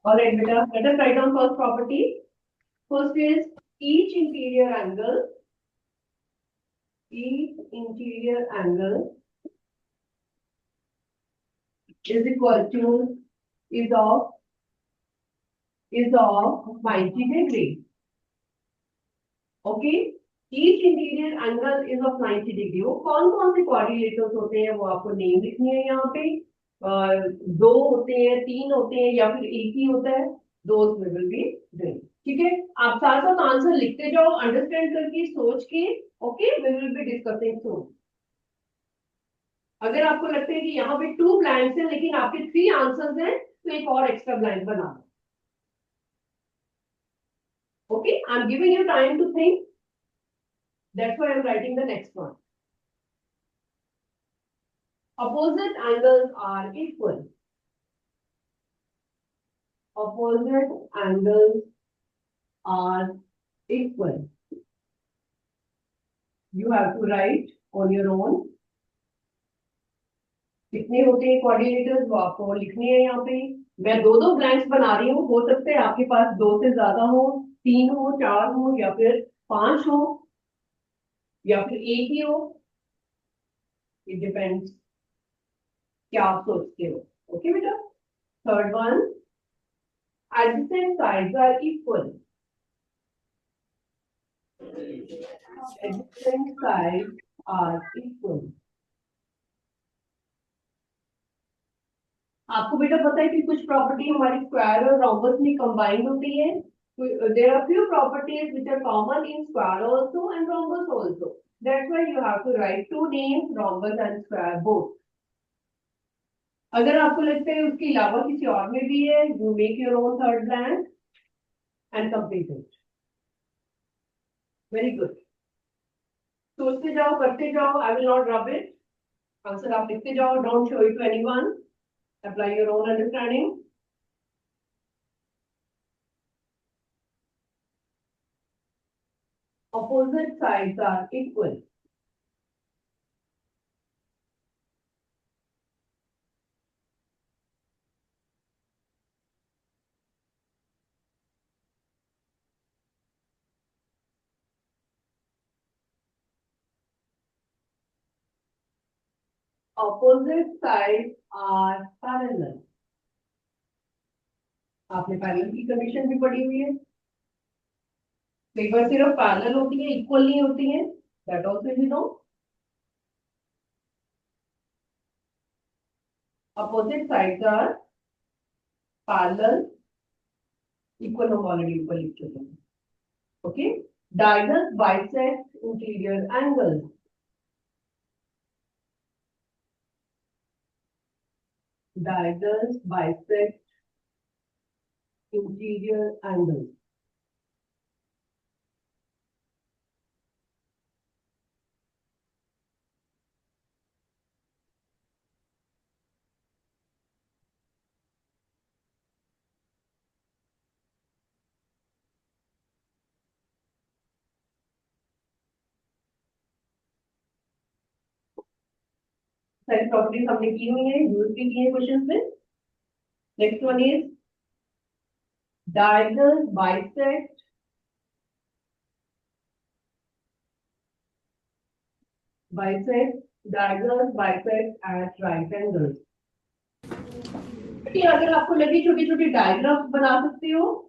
All right, beta. Let us write down first property. First is each interior angle. Each interior angle is equal to is of 90 degree. Okay. Each interior angle is of 90 degree. वो कौन से quadrilaters होते हैं वो आपको name लिखनी है यहाँ पे. दो होते हैं, तीन होते हैं या फिर एक ही होता है. Those we will be doing. ठीक है. आप साथ साथ आंसर लिखते जाओ, अंडरस्टैंड करके सोच के. Okay, we will be discussing soon. अगर आपको लगता है कि यहाँ पे 2 ब्लैंक्स हैं लेकिन आपके 3 आंसर्स हैं तो एक और एक्स्ट्रा ब्लैंक बना दो. Okay, I'm giving you time to think. That's why I'm writing the next one. Opposite angles are equal. Opposite angles are equal. You have to write on your own. कितने होते हैं coordinators वो आपको लिखने हैं यहाँ पे. मैं दो ब्लैंक्स बना रही हूँ. हो सकता है आपके पास 2 से ज्यादा हो, 3 हो, 4 हो या फिर 5 हो या फिर एक ही हो. इट डिपेंड्स क्या आप सोचते हो. ओके बेटा. Third one, adjacent sides are equal. Adjacent sides are equal. आपको बेटा पता है कि कुछ प्रॉपर्टी हमारी स्क्वायर और रोम्बस में कंबाइंड होती है. There are few properties which are common in square also and rhombus also. That's why you have to write 2 names, rhombus and square both. अगर आपको लगता है उसके अलावा किसी और में भी है, you make your own third blank and complete it. Very good. सोचते जाओ, करते जाओ. I will not rub it. Answer आप लिखते जाओ. Don't show it to anyone. Apply your own understanding. Opposite sides are equal. Opposite sides are parallel. आपने parallel की condition भी पढ़ी हुई है. कई बार सिर्फ पैरेलल होती है, इक्वल नहीं होती है. That also you know. Opposite sides are parallel. Equal हम ऑलरेडी ऊपर लिख चुके हैं. Okay. Diagonals bisect interior angles. Diagonals bisect interior angles. सारी प्रॉपर्टीज हमने की हुई है, यूज भी की है क्वेश्चन में. Next one is diagonals bisect diagonals bisect at right angles. अगर आपको लगे छोटी छोटी डायग्राम बना सकते हो.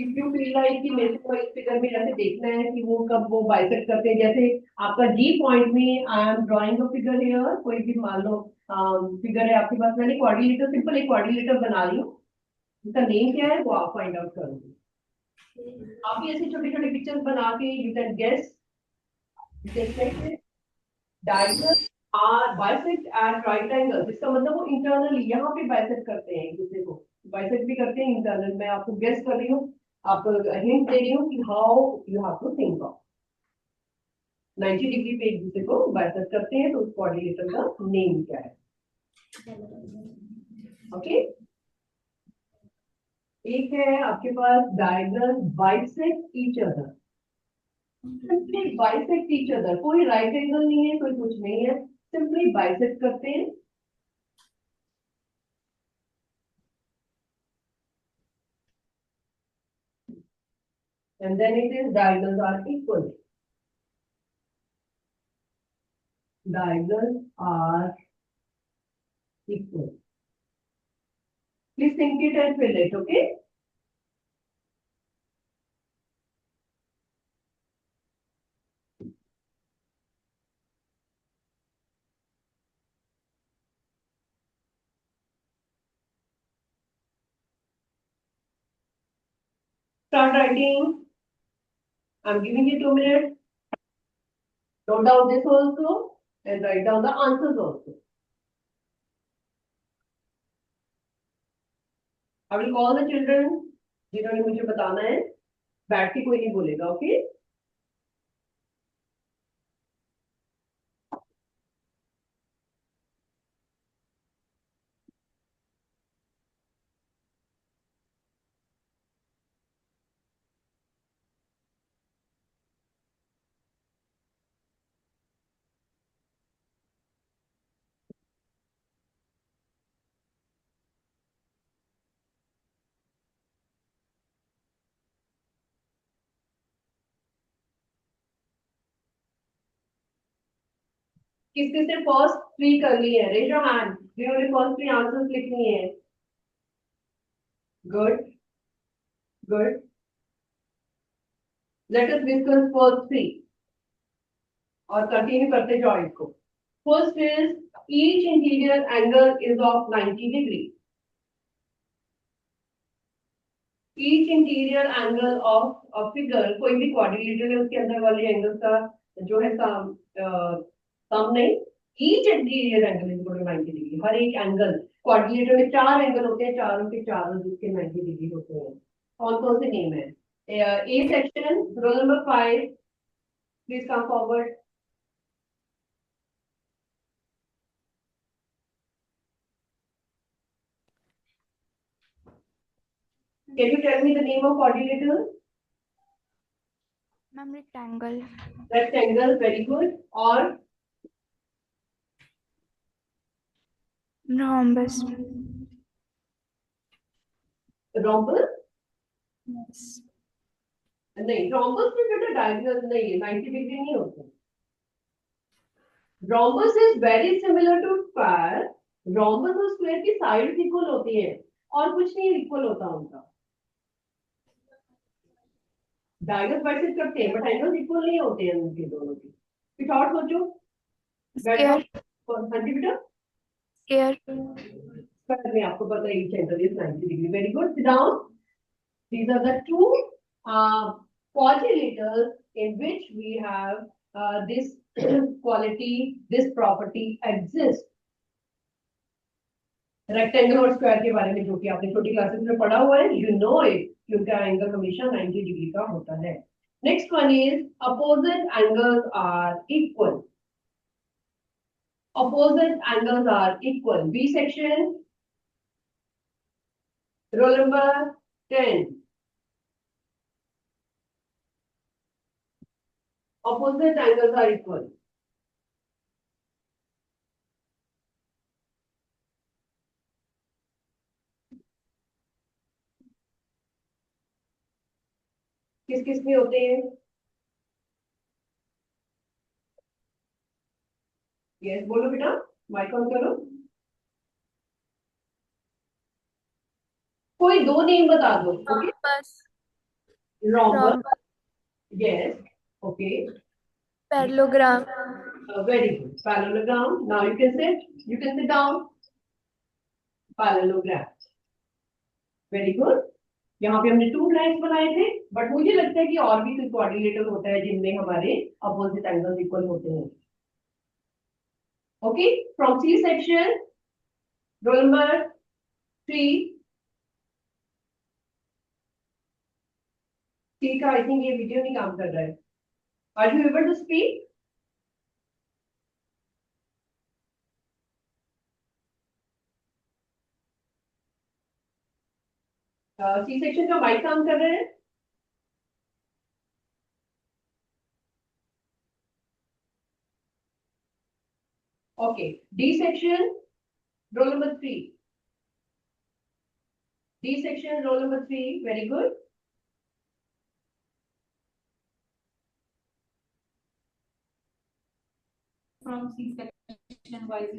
इफ यू फील लाइक कि मेरे को इस फिगर में जैसे देखना है कि वो कब वो बाइसेक्ट करते हैं. जैसे आपका जी पॉइंट में I am drawing a figure here. कोई भी मान लो फिगर है आपके पास. मैंने कोऑर्डिनेटर, सिंपल एक कोऑर्डिनेटर बना रही हूँ. उसका नेम क्या है वो आप फाइंड आउट करोगे. आप भी ऐसे छोटे छोटे पिक्चर्स बना के you can guess. Diagonal are bisect at right angle. इसका मतलब वो इंटरनली यहाँ पे बाइसेक्ट करते हैं, एक दूसरे को बाइसेक्ट भी करते हैं इंटरनल. मैं आपको गेस कर रही हूँ, आपको हिंट दे रही हूँ कि how you have to think of. 90 degree पे एक दूसरे को बाइसेक्ट करते हैं तो उस कोऑर्डिनेटर का नेम क्या है. ओके. एक है आपके पास diagonal bisect each other. Simply bisect each other. कोई राइट एंगल नहीं है, कोई कुछ नहीं है, सिंपली बाइसेक्ट करते हैं. and then it is diagonals are equal. Diagonals are equal. Please think it and fill it, okay? Start writing. I'm giving you 2 minutes. Note down this also and write down the answers also. I will call the children जिन्होंने मुझे बताना है बैठ के कोई नहीं बोलेगा okay किस किसने फर्स्ट 3 कर ली है रेज योर हैंड जिन्होंने फर्स्ट 3 आंसर्स लिखनी है good good let us discuss first 3 और कंटिन्यू करते जाओ इसको first is each interior angle is of 90 degree each interior angle of a figure कोई भी क्वाड्रिलेटरल है उसके अंदर वाले एंगल का जो है सम नहीं each interior angle is equal to 90 degree हर एक एंगल क्वाड्रिलेटर में 4 एंगल होते हैं चारों के चारों जिसके 90 डिग्री होते हैं कौन कौन से नेम है A section roll number 5 please come forward Can you tell me the name of quadrilateral? Ma'am, rectangle. Rectangle, very good. Or Rhombus. rhombus? Yes. नहीं rhombus में बेटा diagonal नहीं है 90 डिग्री नहीं होते rhombus is very similar to square rhombus और square की sides equal होती हैं और कुछ नहीं equal होता उनका डायगोनल बाइसेक्ट करते हैं बट एंगल्स इक्वल नहीं होते हैं उनके दोनों के कुछ और सोचो Square. हाँ जी बेटा Square. स्क्वायर में आपको पता है each angle is 90 degree very good sit down these are the two quadrilaters in which we have this quality this property exists rectangle और स्क्वायर के बारे में जो कि आपने छोटी क्लासेस में पढ़ा हुआ है यू नो इट क्योंकि एंगल हमेशा 90 डिग्री का होता है next one is opposite angles are equal opposite angles are equal B section roll number 10 opposite angles are equal किस किस में होते हैं यस बोलो बेटा माइक ऑन करो कोई दो नेम बता दो okay rhombus yes okay Parallelogram. very good parallelogram now you can sit down parallelogram very good यहाँ पे हमने 2 लाइन्स बनाए थे बट मुझे लगता है कि और भी कोई कोऑर्डिनेटर होता है जिनमें हमारे अपोजिट एंगल्स इक्वल होते हैं okay from C section roll number 3 C का आई थिंक ये वीडियो नहीं काम कर रहा है are you able to speak C section का माइक काम कर रहे हैं okay D section roll number 3 D section roll number 3 very good from C section wise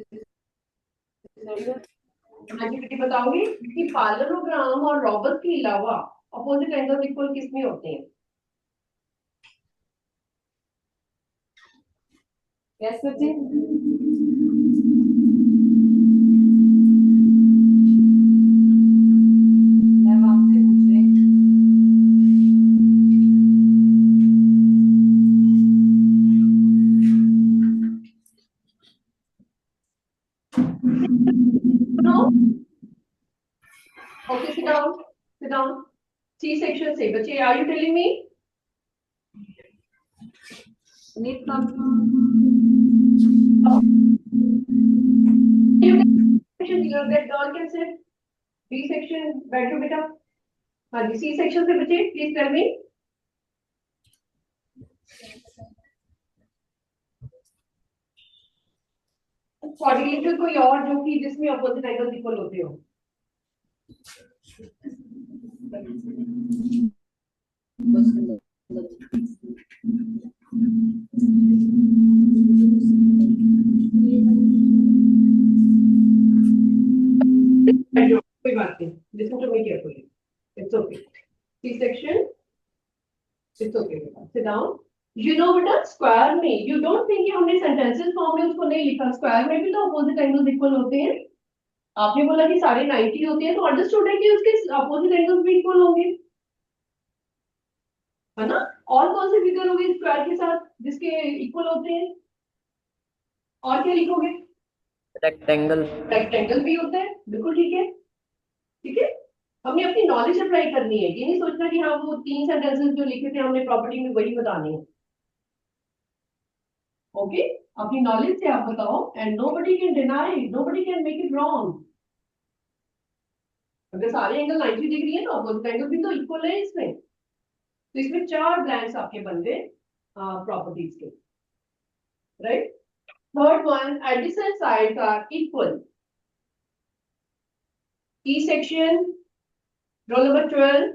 हाँ जी बेटी बताओगे कि पैरेललोग्राम और रॉबस के अलावा अपोजिट एंगल्स इक्वल किस में होते हैं? यस बच्चे मैम आपसे पूछ रहे हैं No? Okay, sit down. Sit down. C section से बच्चे, are you telling me? NEET का That girl can sit. B section बैठो बेटा. हाँ जी, C section से बच्चे, please tell me. क्वाड्रिलेटरल कोई और जो कि जिसमें अपोजिट एंगल्स इक्वल होते हो. कोई बात नहीं. Listen to me carefully. It's okay. C section. It's okay बेटा. Sit down. You know बेटा स्क्वायर में you don't think कि हमने सेंटेंसेस फॉर्म में उसको नहीं लिखा. स्क्वायर में भी तो अपोजिट एंगल्स इक्वल होते हैं. आपने बोला कि सारे 90 होते हैं तो अंडरस्टूड है कि उसके अपोजिट एंगल्स भी इक्वल होंगे, है ना? और कौन से फिगर होंगे स्क्वायर के साथ जिसके इक्वल होते हैं? और क्या लिखोगे? रेक्टेंगल रेक्टेंगल भी होता है. बिल्कुल ठीक है. ठीक है. हमने अपनी नॉलेज अप्लाई करनी है. ये नहीं सोचना कि हाँ वो 3 सेंटेंसेस जो लिखे थे हमने प्रॉपर्टी में वही बताने हैं. ओके, अपनी नॉलेज से आप बताओ. And nobody can deny, nobody can make it wrong. अगर सारे एंगल 90 डिग्री है तो अपोजिट एंगल भी तो इक्वल है इसमें. तो इसमें 4 ब्लैंक्स आपके बन गए प्रॉपर्टीज के. Right. Third one, adjacent sides are equal. E section, roll number 12.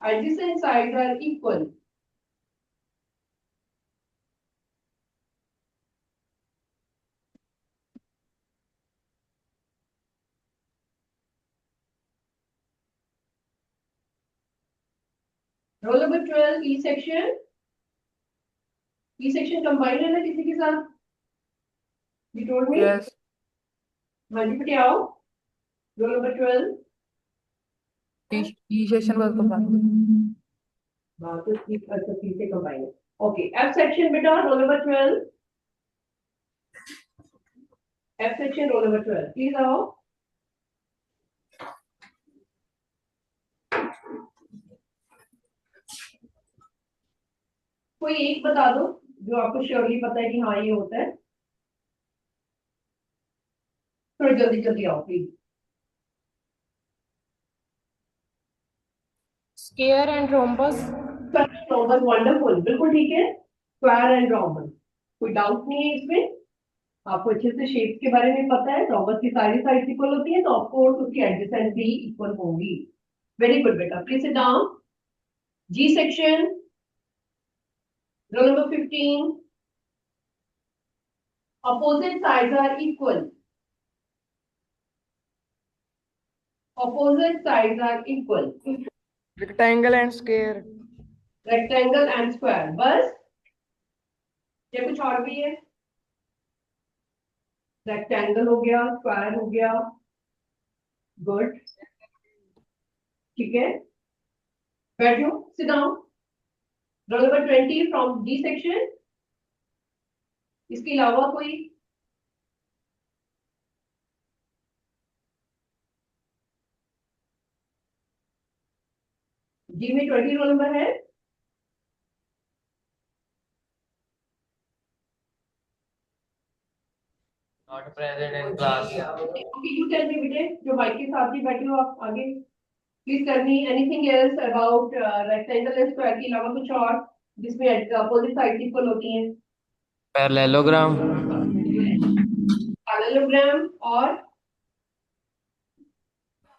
Adjacent sides are equal. Roll number 12, E section. E section combined है ना किसी के साथ? You told me? यस हाँ जी बेटे आओ. Roll number 12. T session work combine हाँ तो अच्छा C से combine है. Okay, F section बेटा roll number 12. F section roll number 12. Please आओ. कोई एक बता दो जो आपको श्योरली पता है कि हाँ ये होता है. थोड़ा जल्दी जल्दी आओ please. Square and rhombus rhombus wonderful. बिल्कुल ठीक है. स्क्वायर एंड रोम्बस कोई डाउट नहीं है इसमें. आपको अच्छे से शेप्स के बारे में पता है. रोम्बस की सारी साइड्स इक्वल होती है तो ऑफकोर्स उसकी एडजेसेंट भी इक्वल होंगी. वेरी गुड बेटा. Please sit down. G section roll number 15. opposite sides are equal. Opposite sides are equal. Rectangle and square Rectangle and square. बस या कुछ और भी है? रेक्टेंगल हो गया, स्क्वायर हो गया. गुड. ठीक है. बैठो. Sit down. Roll number 20 from D section. इसके अलावा कोई? जी में 20 रोल नंबर है. Not present in class you tell me बेटे जो बाइक के साथ ही बैठे हो आप आगे. Please tell me anything else about rectangle and square के अलावा कुछ और जिसमें अपोजिट साइड इक्वल होती हैं. पैरेललोग्राम पैरेललोग्राम और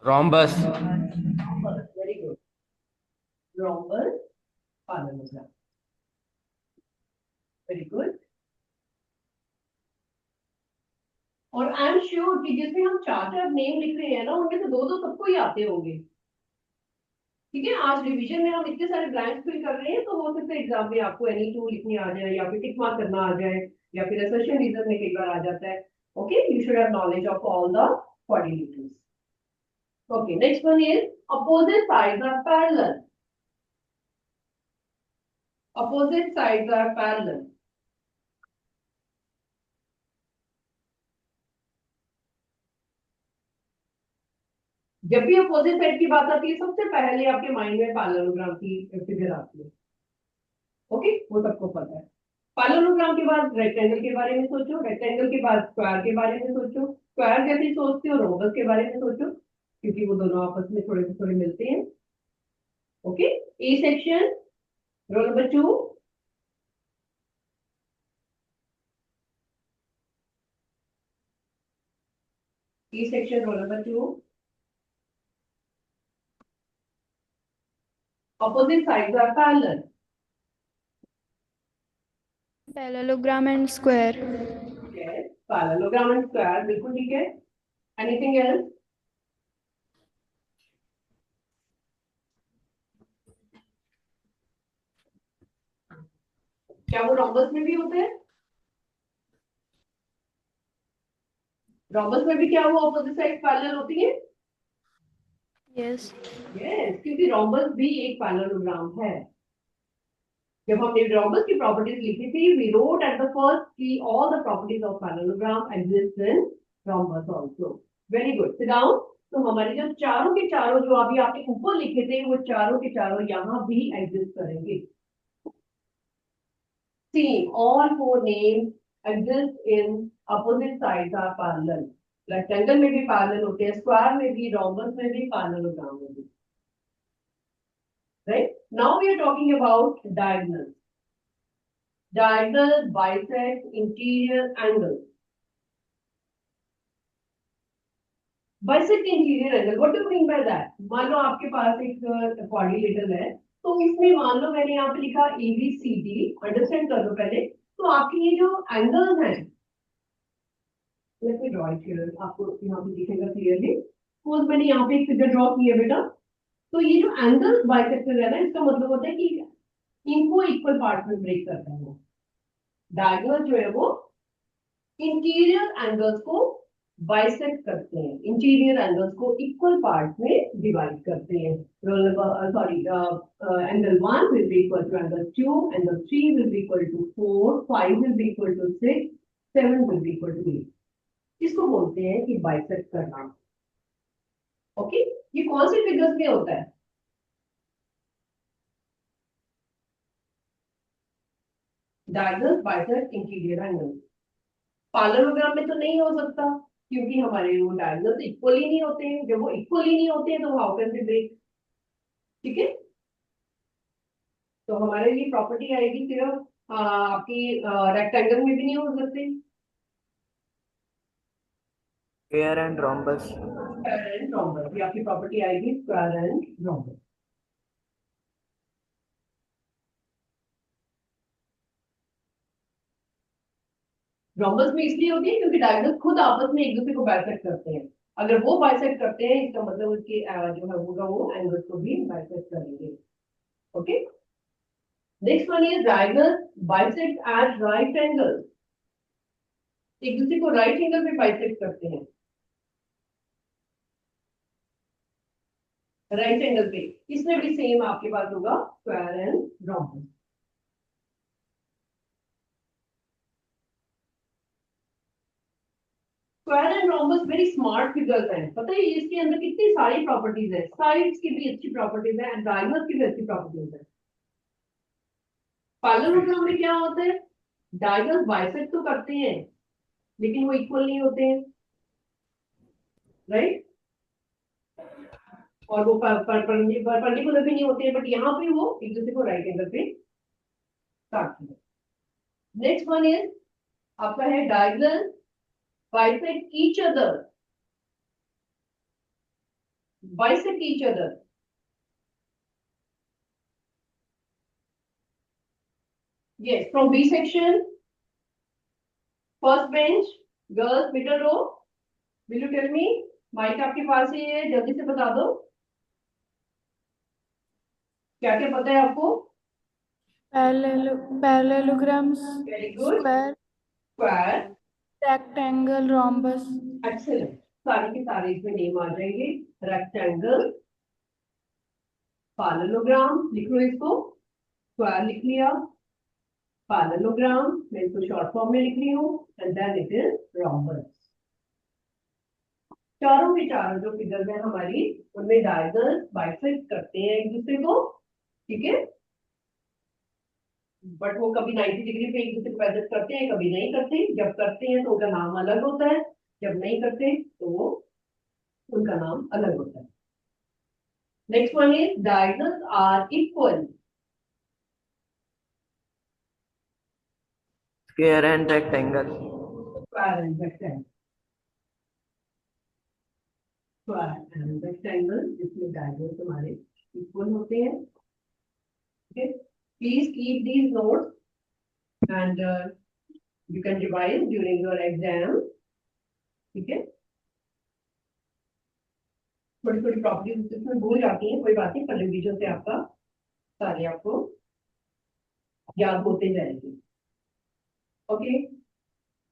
rhombus very good. Rhombus parallelogram. Very good. और आई एम श्योर कि जिसमें हम चार चार नेम लिख रहे हैं ना, उनमें से दो दो सबको ही आते होंगे। ठीक है, आज रिवीजन में हम इतने सारे ब्लैंक्स फिल कर रहे हैं, तो हो सकता है एग्जाम में आपको एनी टू लिखने आ जाए, या फिर टिक मार्क करना आ जाए, या फिर असर्शन रीजन में कई बार आ जाता है। Okay, you should have knowledge of all the quadrilaterals. Okay, next one is opposite sides are parallel. Opposite sides are parallel. जब भी अपोजिट साइड की बात आती है, सबसे पहले आपके माइंड में पैरेललोग्राम की फिगर आती है। ओके, वो सबको पता है। पैरेललोग्राम के बाद रेक्टेंगल के बारे में सोचो, रेक्टेंगल के बाद स्क्वायर के बारे में सोचो, स्क्वायर जैसे ही सोचते हो रोम्बस के बारे में सोचो, क्योंकि वो दोनों आपस में थोड़े से थोड़े मिलते हैं। Okay, A section, roll number 2। E section, roll number 2. Opposite sides are parallel. Parallelogram and square. Yes, parallelogram and square, बिल्कुल ठीक है। Anything else? क्या वो रोम्बस में भी होते हैं? रोम्बस में भी क्या वो ऑपोजिट साइड पैरेलल होती है? Yes. यस, क्योंकि रोम्बस भी एक पैरेललोग्राम है। जब हमने रोम्बस की प्रॉपर्टीज लिखी थी, we wrote at the first की all the properties of parallelogram exist in rhombus also. Very good, sit down. तो हमारे जो चारों के चारों जो अभी आपने ऊपर लिखे थे, वो चारों के चारों यहाँ भी एग्जिस्ट करेंगे। See, all four names exist in opposite sides are parallel. Rectangle में भी parallel होते हैं, square में भी, rhombus में भी, parallelogram में भी. Right? Now we are talking about diagonals. Diagonals bisect interior angles. Bisect interior angle. What do you mean by that? मान लो आपके पास एक quadrilateral है, तो इसमें मान लो मैंने यहाँ पे लिखा ABCD, अंडरस्टैंड कर दो पहले। तो आपके ये जो एंगल्स हैं, let me draw it here, आपको यहाँ पे दिखेगा क्लियरली। सपोज मैंने यहाँ पे एक फिगर ड्रॉ की है बेटा, तो ये जो एंगल्स बाइसेक्टर है ना, इसका मतलब होता है कि इनको इक्वल पार्ट में ब्रेक करता है। डायगोनल जो है वो इंटीरियर एंगल्स को बाइसेक्ट करते हैं, इंटीरियर एंगल्स को इक्वल पार्ट में डिवाइड करते हैं। Sorry, angle 1 will be equal to angle 2, angle 3 will be equal to 4, 5 will be equal to 6, 7 will be equal to 8। इसको बोलते हैं कि बाइसेक्ट करना। ओके, ये कौन से फिगर्स में होता है? Diagonal bisect interior angle. Parallelogram में तो नहीं हो सकता, क्योंकि हमारे वो डायगोनल्स इक्वल ही नहीं होते हैं। जब वो इक्वल ही नहीं होते हैं, तो हाउ कैन बी ब्रेक? ठीक है, तो हमारे लिए प्रॉपर्टी आएगी सिर्फ आपकी रेक्टेंगल में भी नहीं हो सकते। Square and rhombus. Square and rhombus, ये आपकी प्रॉपर्टी आएगी, स्क्वायर एंड रोम्बस। रोम्बस में इसलिए होती है क्योंकि डायगोनल्स खुद आपस में एक दूसरे को बाइसेक्ट करते हैं। अगर वो बाइसेक्ट करते हैं, इसका मतलब उसके जो है होगा वो एंगल्स को भी बाइसेक्ट करेंगे। Okay, next one is diagonals bisect at right angle. एक दूसरे को राइट एंगल पे बाइसेक्ट करते हैं, राइट एंगल पे। इसमें भी सेम आपके पास होगा square and rhombus. Square and rhombus very smart figures हैं। पता है इसके अंदर कितनी सारी प्रॉपर्टीज है, साइड्स की भी अच्छी प्रॉपर्टीज है एंड डायगोनल्स की भी अच्छी प्रॉपर्टीज है। पैरेललोग्राम में क्या होता है, डायगोनल्स बाइसेक्ट तो करते हैं, लेकिन वो इक्वल नहीं होते हैं, राइट? और वो परपेंडिकुलर भी नहीं होते हैं, बट यहाँ पे वो एक दूसरे को राइट एंगल पे काटते हैं। नेक्स्ट वन इज आपका है diagonal bisect each other, bisect each other। Yes, from B section, first bench, girls, middle row. Will you tell me? Mic आपके पास ही है, जल्दी से बता दो क्या क्या पता है आपको. Parallelograms, Very good. square, Square. rectangle, rhombus. Excellent. सारे के सारे इसमें नेम आ जाएंगे. रेक्टेंगल, पैरेललोग्राम, लिख लो इसको. स्क्वायर लिख लिया, पैरेललोग्राम मैं इसको शॉर्ट फॉर्म में लिख रही हूँ, and then it is rhombus. चारों के चारों जो फिगर्स हैं हमारी, उनमें डायगोनल बाइसेक्ट करते हैं एक दूसरे को. ठीक है, बट वो कभी 90 डिग्री पे एक दूसरे को एडजस्ट करते हैं, कभी नहीं करते. जब करते हैं तो उनका नाम अलग होता है, जब नहीं करते तो उनका नाम अलग होता है. Next one is diagonals are equal. Square and rectangle. Square and rectangle. Square and rectangle जिसमें डायगोनल्स हमारे इक्वल होते हैं. Okay, please keep these notes and you can revise during your exam. ठीक है, थोड़ी थोड़ी प्रॉपर्टीज इसमें भूल जाती हैं, कोई बात नहीं, पर रिवीजन से आपका सारे आपको याद होते जाएंगे. Okay,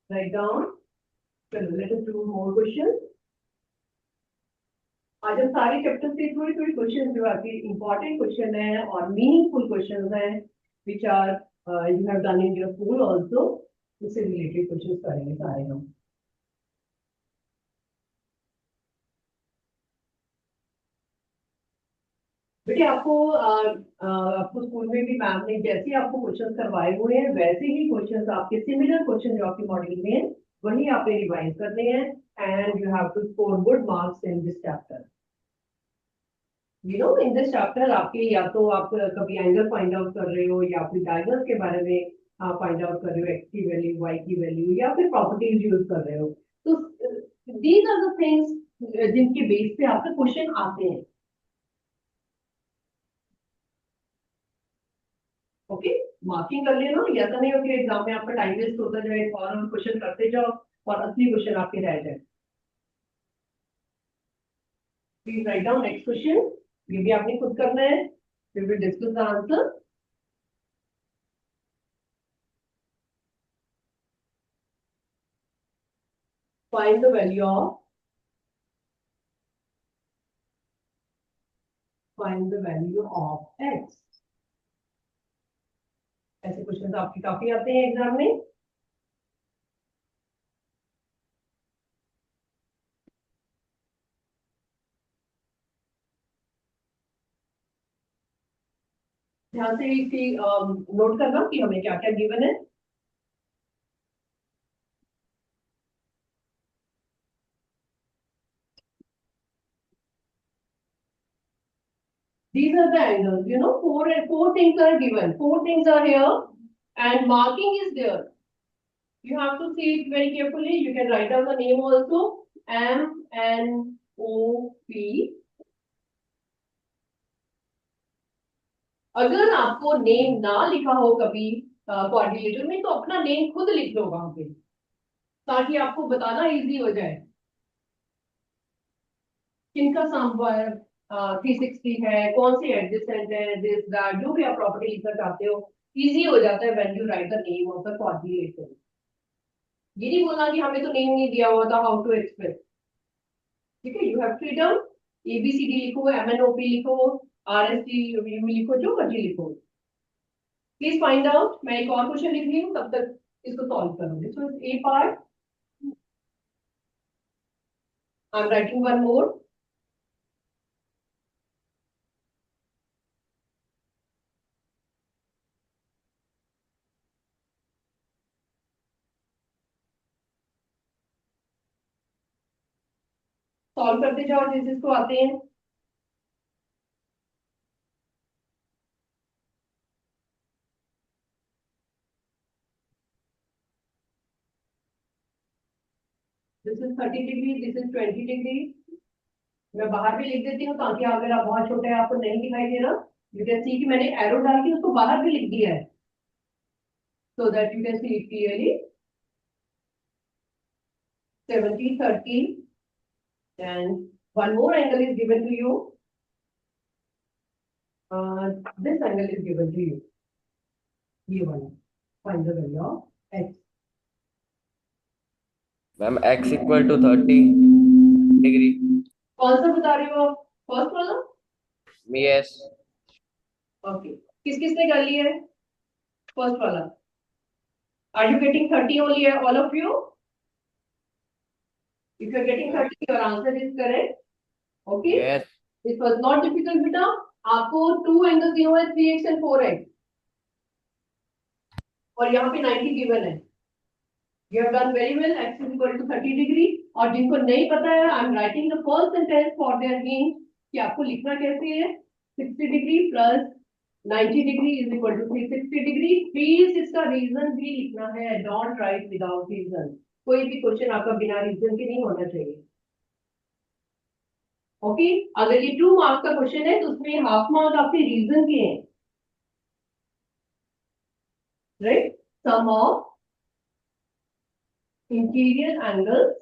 write down. चलो let us do more question. आज हम सारे चैप्टर से थोड़ी थोड़ी क्वेश्चन जो आपके इंपॉर्टेंट क्वेश्चन है और मीनिंगफुल क्वेश्चन है, which are you have done in your school also, उससे रिलेटेड क्वेश्चन करेंगे सारे हम. बेटे आपको स्कूल में भी मैम ने जैसे आपको क्वेश्चन करवाए हुए हैं, वैसे ही क्वेश्चन आपके सिमिलर क्वेश्चन जो आपके मॉड्यूल में है, वही आपने रिवाइज करने हैं, and you have to score good marks in this chapter. You know, in this chapter आपके या तो आप कभी एंगल फाइंड आउट कर रहे हो, या फिर डायगोनल के बारे में फाइंड आउट कर रहे हो, एक्स की वैल्यू, वाई की वैल्यू, या फिर प्रॉपर्टीज यूज कर रहे हो. तो दीज आर द थिंग्स जिनके बेस पे आपके क्वेश्चन आते हैं. ओके, मार्किंग कर लेना, ऐसा नहीं हो कि एग्जाम में आपका टाइम वेस्ट होता जाए और क्वेश्चन करते जाओ और असली क्वेश्चन आपके रह जाए. Please write down next question. ये भी आपने खुद करना है. We will discuss the answer. Find the value of x. ऐसे क्वेश्चन आपके काफी आते हैं एग्जाम में. ध्यान से इसकी नोट करना कि हमें क्या क्या गिवन है. These are the angles, you know, four things are given. Four things are here, and marking is there. You have to see it very carefully. You can write down the name also. MNOP. अगर आपको name ना लिखा हो कभी coordinator में, तो अपना name खुद लिख लो वहां पे, ताकि आपको बताना इजी हो जाए किनका समवाय 360 है, कौन सी एडजेसेंट है, दिस दैट, जो भी आप प्रॉपर्टी लिखना चाहते हो, इजी हो जाता है when you right the name of the coordinator. ये नहीं बोलना कि हमें तो नेम नहीं दिया हुआ था, हाउ टू एक्सप्रेस. ठीक है, यू हैव फ्रीडम. ABCD लिखो, MNOP लिखो, RST लिखो, जो मर्जी लिखो. Please find out. मैं एक और क्वेश्चन लिख रही हूँ, तब तक इसको सॉल्व करोगे. So a part I am writing one more. Solve करते जाओ जिस जिसको आते हैं. This is 30 degree, this is 20 degree. मैं बाहर भी लिख देती हूँ, ताकि अगर आप बहुत छोटे हैं, आपको नहीं दिखाई दे रहा, यू कैन सी कि मैंने एरो डाल के उसको बाहर भी लिख दिया है. so that you can see it clearly. 70, 30, and one more angle is given to you. This angle is given to you. ये वाला. Find the value of x. Ma'am x equal to 30 degree. कौन सा बता रही हो आप? First वाला? Yes. Okay. किस किसने कर लिया है? फर्स्ट वाला. Are you getting 30 only, all of you? If you are getting 30, your answer is correct. Okay. Yes. This was not difficult, बेटा. आपको 2 angles दिए हुए हैं, 3x and 4x. और यहाँ पे 90 given है. You have done very well. X is equal to 30 degree. और जिनको नहीं पता है, I am writing the first sentence for their hint कि आपको लिखना कैसे है. 60 degree plus 90 degree is equal to 360 degree. Please इसका reason भी लिखना है. Don't write without reason. कोई भी क्वेश्चन आपका बिना रीजन के नहीं होना चाहिए. ओके. अगर ये 2 मार्क्स का क्वेश्चन है तो उसमें हाफ मार्क आपके रीजन के हैं. Right. Sum of interior angles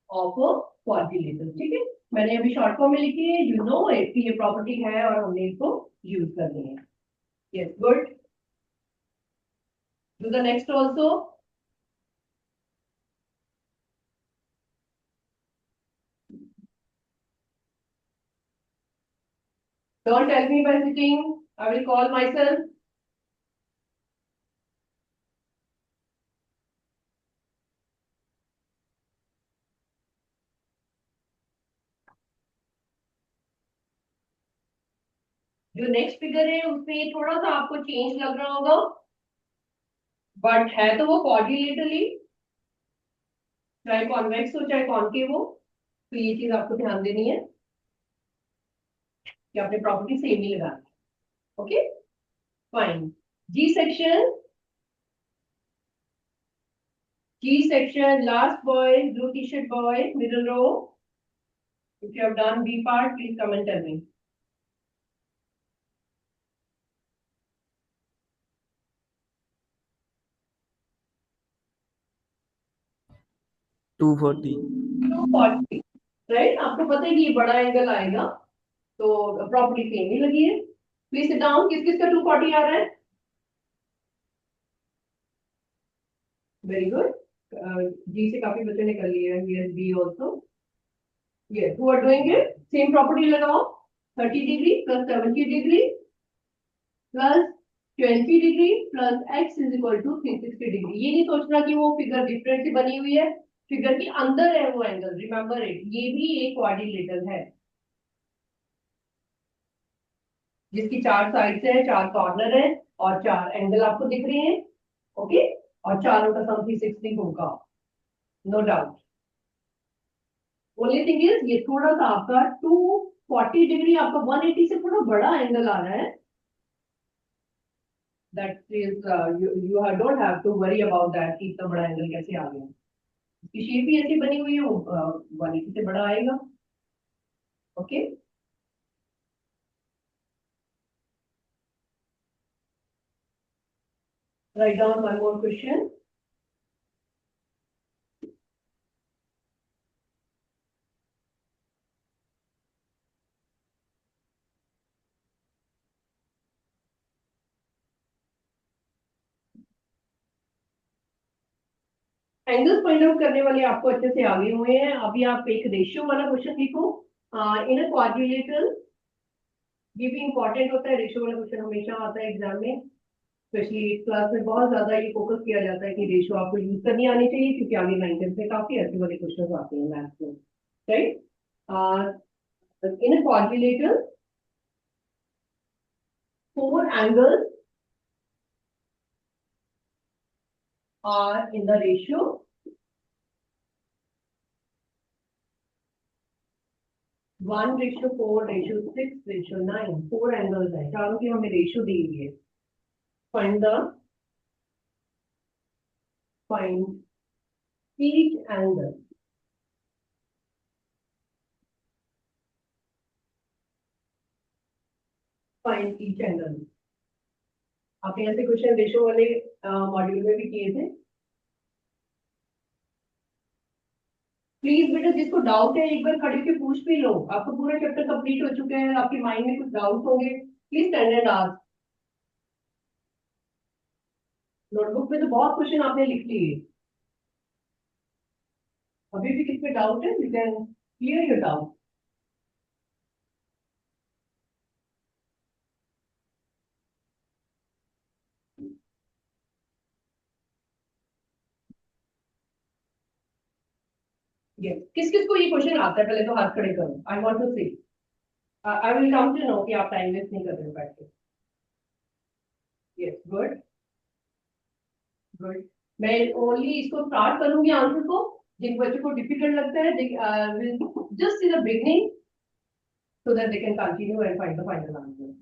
of a quadrilateral. ठीक है. मैंने अभी शॉर्ट फॉर्म में लिखी है. यू नो इट की ये प्रॉपर्टी है और हमने इसको यूज करनी है. Yes, good. Do the next also. Don't tell me by sitting. I will call myself. जो नेक्स्ट फिगर है उसमें ये थोड़ा सा आपको चेंज लग रहा होगा, बट है तो वो क्वाड्रिलेटरल ही, चाहे कॉन्वेक्स हो चाहे कॉन्केव हो. तो ये चीज आपको ध्यान देनी है कि आपने प्रॉपर्टी सेम ही लगानी है. Okay, fine. G section, last boy, blue T shirt boy, middle row. If you have done B part, please comment tell me. Two 40. 240. Right. आपको पता है कि ये बड़ा एंगल आएगा तो प्रॉपर्टी सेम ही लगी है. Please sit down. किस किस का 240 आ रहा है? Very good. जी से काफी बच्चों ने कर लिया है. Yes, B also. Yes, who are doing it. Same property लगाओ. 30 degree plus 70 degree plus 20 degree plus x is equal to 360 degree. ये नहीं सोचना कि वो फिगर डिफरेंट से बनी हुई है. फिगर के अंदर है वो एंगल. Remember it. ये भी एक क्वाड्रिलेटरल है जिसकी 4 साइड्स है, 4 कॉर्नर है और 4 एंगल आपको दिख रहे हैं. ओके. और चारों का सम 360 होगा, no doubt. Only thing is ये थोड़ा सा आपका 240 डिग्री आपका 180 से थोड़ा बड़ा एंगल आ रहा है. That is you don't have to worry about that कि इतना बड़ा एंगल कैसे आ गया. इसकी शेप भी ऐसी बनी हुई है, 180 से बड़ा आएगा. Okay. Write down one more question. Angles find out करने वाले आपको अच्छे से आगे हुए हैं. अभी आप एक रेशियो वाला क्वेश्चन लिखो. इन अ क्वाड्रिलेटरल. ये भी इंपॉर्टेंट होता है. रेशियो वाला क्वेश्चन हमेशा आता है एग्जाम में, स्पेशली क्लास में बहुत ज्यादा ये फोकस किया जाता है कि रेशियो आपको यूज करनी आनी चाहिए क्योंकि आगे 9th में काफी ऐसे वाले क्वेश्चन आते हैं मैथ्स में. Right. In a quadrilateral 4 angles are in the ratio 1:4:6:9. 4 angles है. चारों की हमें रेशियो दी हुई है. Find each angle. Find each angle. आपने ऐसे क्वेश्चन रेशो वाले मॉड्यूल में भी किए थे। प्लीज बेटा जिसको डाउट है एक बार खड़े होकर पूछ भी लो, आपका पूरा चैप्टर कंप्लीट हो चुका है, आपके माइंड में कुछ डाउट होंगे, please stand and ask. Notebook में तो बहुत क्वेश्चन आपने लिख लिए, अभी भी किस पे डाउट है, you can clear your doubt. Yes, किस किस को ये क्वेश्चन आता है पहले तो हाथ खड़े करो, I want to see, I will come to know कि आप टाइम वेस्ट नहीं कर रहे हो बैठ के। Yes, good good. मैं ओनली इसको स्टार्ट करूंगी आंसर को, जिन बच्चों को डिफिकल्ट लगता है just in the beginning so that they can continue and find the final answer.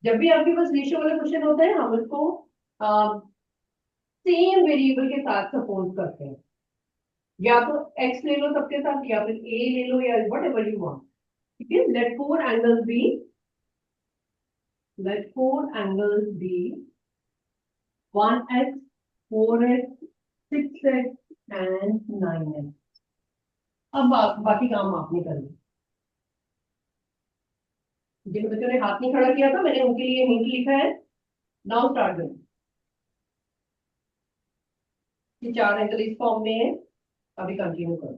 जब भी आपके पास रेशियो वाला क्वेश्चन होता है हम उसको सेम वेरिएबल के साथ सपोज करते हैं, या तो x ले लो सबके साथ, या फिर a ले लो, या वट एवर यू वांट। ठीक है, let four angles be 1x 4x 6x and 9x। अब बाकी काम आपने करना। जिन बच्चों ने हाथ नहीं खड़ा किया था मैंने उनके लिए हिंट लिखा है, नाउ स्टार्ट करो। ये चार एंगल इस फॉर्म में है, अभी कंटिन्यू करो।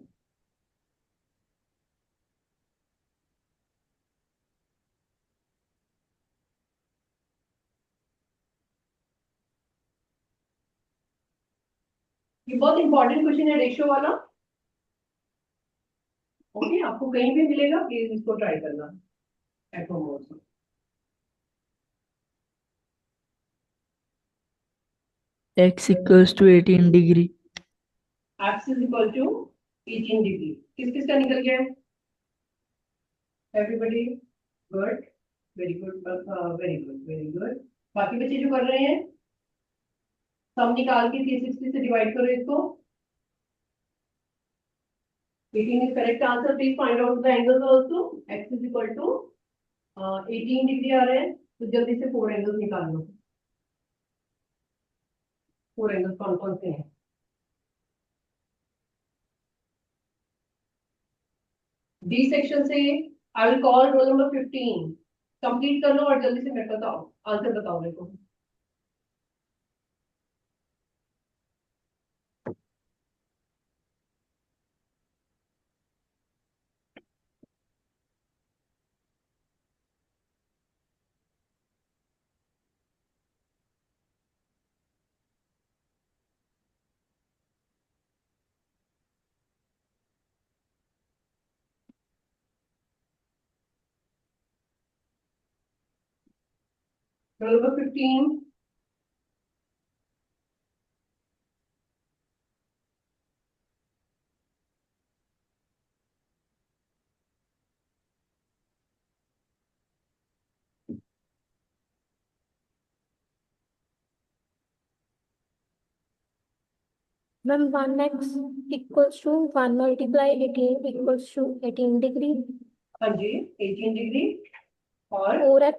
ये बहुत इंपॉर्टेंट क्वेश्चन है रेशियो वाला। ओके, आपको कहीं भी मिलेगा प्लीज इसको ट्राई करना at home also. x equals to 18 degree. X is equal to 18 degree. किस किस का निकल गया है? Everybody good, very good, very good, very good. बाकी बच्चे जो कर रहे हैं सम निकाल के 360 से डिवाइड करो इसको। 18 is correct answer. Please find out the angles also. X is equal to 18 degree आ रहा है, तो जल्दी से फोर एंगल्स निकाल लो। फोर एंगल्स कौन कौन से हैं? डी सेक्शन से I will call role number 15, complete कर लो और जल्दी से मेरे को बताओ, आंसर बताओ मेरे को। Role number 15। Ma'am, 1x equals to 1 multiply 18 equals to 18 degree. हाँ जी, 18 डिग्री। और 4x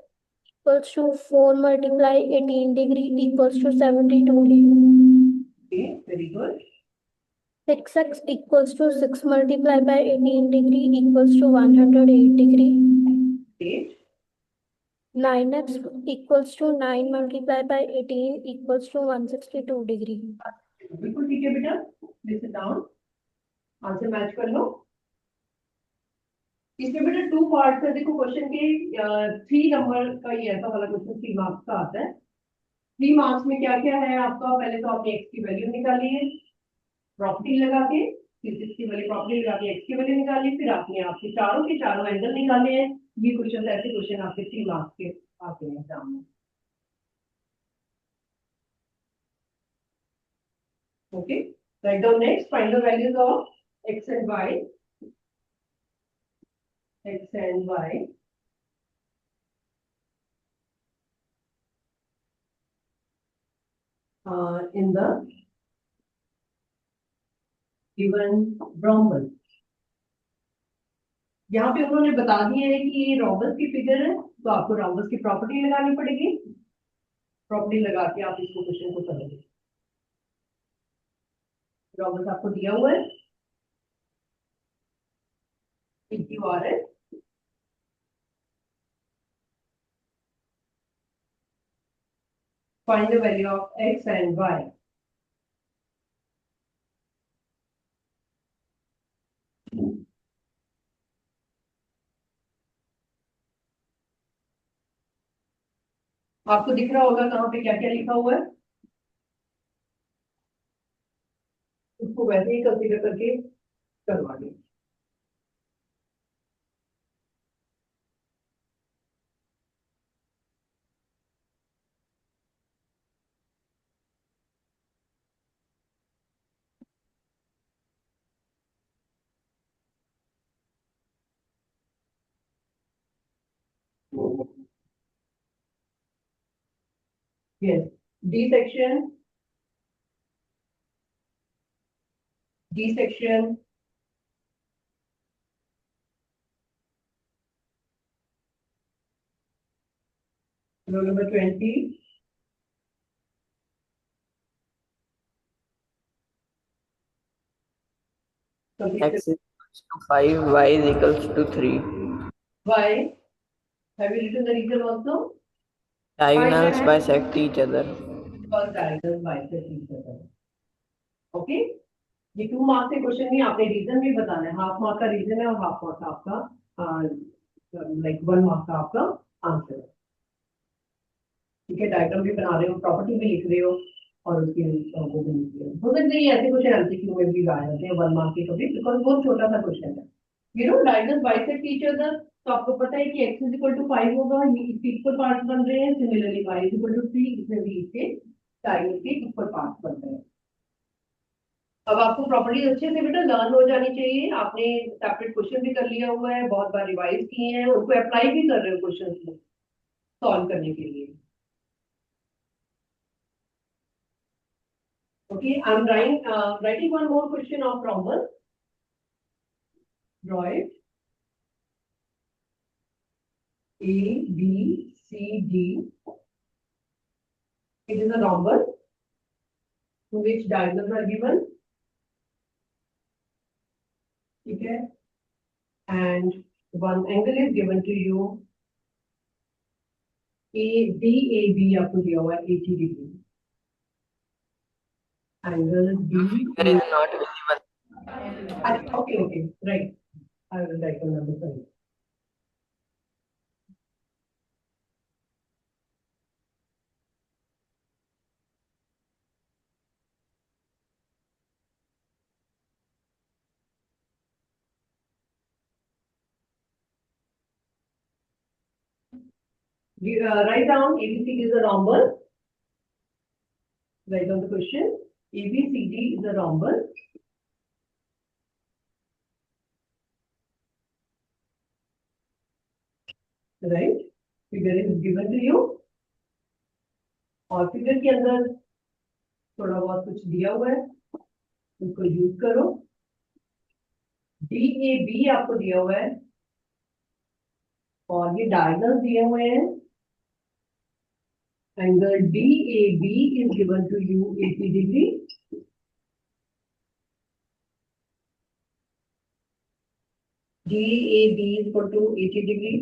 equals to 4 multiply 18 degree equals to 72 degree. Very good. 6x equals to 6 multiply by 18 degree equals to 108 degree. 8 9x equals to 9 multiply by 18 equals to 162 degree. बिल्कुल ठीक है बेटा, लिख down, answer match कर लो। इसमें बेटा two parts है, देखो क्वेश्चन के 3 नंबर का ये ऐसा वाला क्वेश्चन 3 मार्क्स का आता है। 3 मार्क्स में क्या क्या है आपका, पहले तो आपने एक्स की वैल्यू निकाली है प्रॉपर्टी लगा के, 360 वाली प्रॉपर्टी लगा के एक्स की वैल्यू निकाली, फिर आपने आपके चारों के चारों एंगल निकाले हैं। ये क्वेश्चन ऐसे क्वेश्चन आपके 3 मार्क्स के आते हैं एग्जाम में। Okay, write down next, find the values of x and y, x and y in the given rhombus। यहाँ पे उन्होंने बता दिया है कि ये रोम्बस की फिगर है, तो आपको रोम्बस की प्रॉपर्टी लगानी पड़ेगी। प्रॉपर्टी लगा के आप इसको क्वेश्चन को समझिए। रॉबर्ट आपको दिया हुआ है PQRS, find the value of x and y. आपको दिख रहा होगा कहाँ पे क्या क्या लिखा हुआ है, उसको वैसे ही कंसीडर करके करवा दें। Yes, D section, D section, row number 20. X equals to 5, y is equals to 3. Why? Have you written the reason also? Diagonals bisect each other. Because diagonals bisect each other. Okay? ये 2 marks के question में आपने reason भी बताना है, half mark का reason है और हाफ मार्क का आपका लाइक 1 मार्क का आपका आंसर है। ठीक है, डायग्राम भी बना रहे हो, प्रॉपर्टी भी लिख रहे हो और उसकी वो भी लिख रहे हो सकता है ये ऐसे क्वेश्चन एमसीक्यू में भी आ जाते हैं 1 मार्क के कभी, बिकॉज बहुत छोटा सा क्वेश्चन है। You no diagonal bisect each other, तो आपको पता है कि x इज इक्वल टू 5 होगा, ये इसके इक्वल पार्ट्स बन रहे हैं, similarly y is equal to 3, इसमें भी इसके डायगोनल के इक्वल पार्ट्स बन रहे हैं। अब आपको प्रॉपर्टीज अच्छे से बेटा लर्न हो जानी चाहिए, आपने सेपरेट क्वेश्चन भी कर लिया हुआ है, बहुत बार रिवाइज किए हैं, उनको अप्लाई भी कर रहे हो क्वेश्चन को सॉल्व करने के लिए। Okay, I'm writing one more question of rhombus. Draw it. A, B, C, D. It is a rhombus to which diagonals are given. Okay, and one angle is given to you. DAB आपको दिया हुआ है 80 degree. Angle Figure is not visible. Okay, right. I will write the number for you. Write down ABCD is a rhombus. Write down the question. ABCD is a rhombus. Right? Figure is given to you. और figure के अंदर थोड़ा बहुत कुछ दिया हुआ है, उसको यूज करो। DAB आपको दिया हुआ है और ये डायगोनल दिए हुए हैं। Angle DAB is given to you 80 degree. DAB is equal to 80 degree.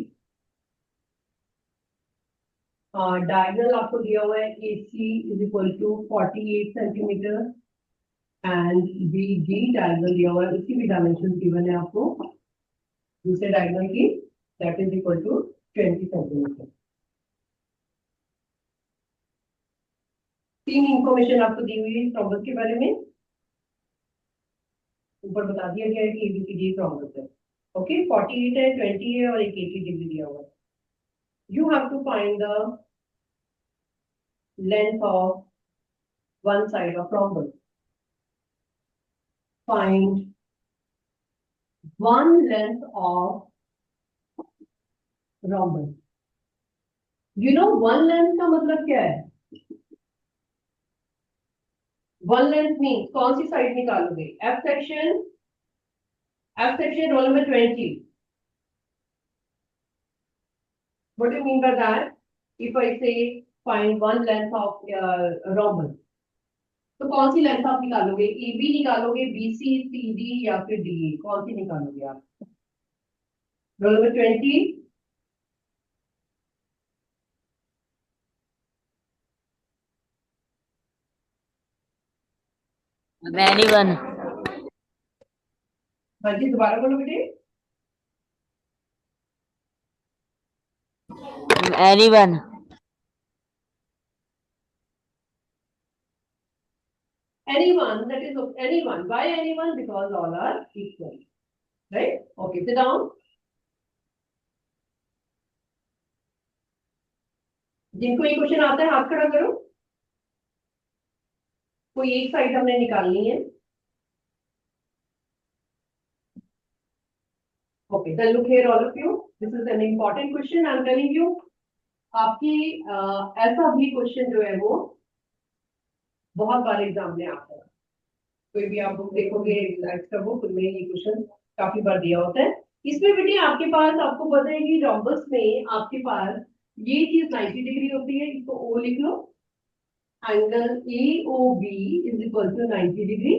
Diagonal आपको दिया हुआ है AC is equal to 48 centimetre and BD diagonal दिया हुआ है, उसकी भी डायमेंशन गिवन है आपको दूसरे डायगोनल की, that is equal to 20 centimetre. 3 information आपको दी हुई है रॉम्बस के बारे में, ऊपर बता दिया गया है कि ABCD रॉम्बस है। ओके, 48 है, 20 है और एक 80 डिग्री दिया हुआ है। You have to find the length of one side of rhombus. Find one length of rhombus. You know one length का मतलब क्या है? One length means कौन सी साइड निकालोगे? F section roll number 20. What do you mean by that? If I say find one length of rhombus. तो कौन C length आप निकालोगे? AB निकालोगे, BC, CD या फिर DE? कौन सी निकालोगे आप? Role number 20. Anyone. हाँ जी, दोबारा बोलो बेटे. Anyone. Anyone, that is anyone. Why anyone? Because all are equal. Right? Okay, sit down. जिनको ये क्वेश्चन आता है हाथ खड़ा करो. कोई एक साइड हमने निकालनी है. Okay, then look here, all of you. This is an important question. I'm telling you. आपकी ऐसा भी क्वेश्चन जो है वो बहुत बार एग्जाम में आता है. कोई भी आप बुक देखोगे रिलैक्स का बुक में ये क्वेश्चन काफी बार दिया होता है. इसमें बेटे आपके पास, आपको पता है कि रोम्बस में आपके पास ये चीज 90 डिग्री होती है. इसको O लिख लो. Angle AOB is equal to 90 degree.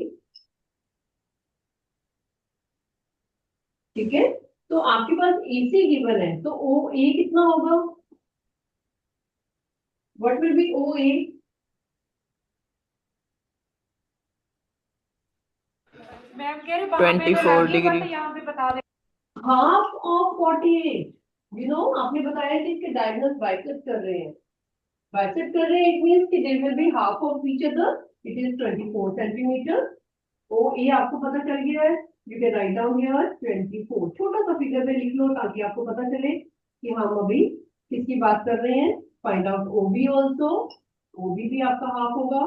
ठीक है. तो आपके पास AC गिवन है, तो OA कितना होगा? What will be OA? Ma'am कह रहे वहां पे 24 डिग्री. यहाँ पे बता दे. Half of 48. यू नो, आपने बताया कि इसके डायगोनल्स बाइसेक्ट कर रहे हैं. बाइसेक्ट कर रहे हैं, इट मींस कि they will be half of each other. It is 24 centimetre. OA आपको पता चल गया है. You can write down here 24. छोटा सा फिगर में लिख लो ताकि आपको पता चले कि हम अभी किसकी बात कर रहे हैं. Find out OB also. OB भी आपका हाफ होगा,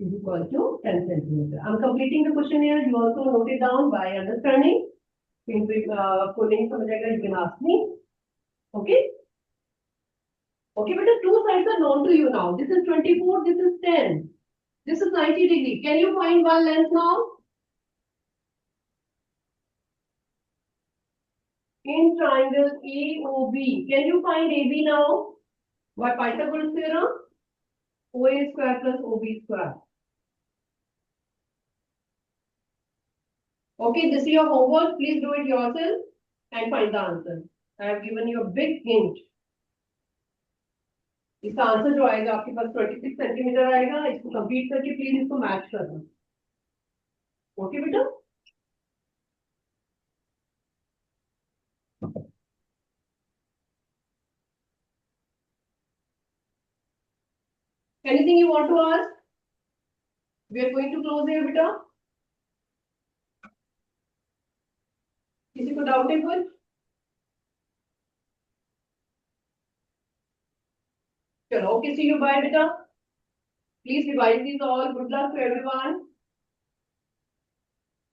is equal to 10 centimeter. I'm completing the question here. You also note it down by understanding. आपको नहीं समझ आएगा, you can ask me. Okay? Okay, but the two sides are known to you now. This is 24, this is 10. This is 90 degree. Can you find one length now? In triangle AOB, can you find AB now? By Pythagoras theorem? OA square plus OB square. Okay, this is your homework. Please do it yourself and find the answer. I have given you a big hint. इसका answer जो आएगा आपके पास 26 centimetre आएगा. इसको complete करके please इसको match करना. Okay बेटा. Anything you want to ask? We are going to close here बेटा. किसी को डाउट है कुछ? चलो, okay, see you, bye beta. Please revise these all. Good luck to everyone.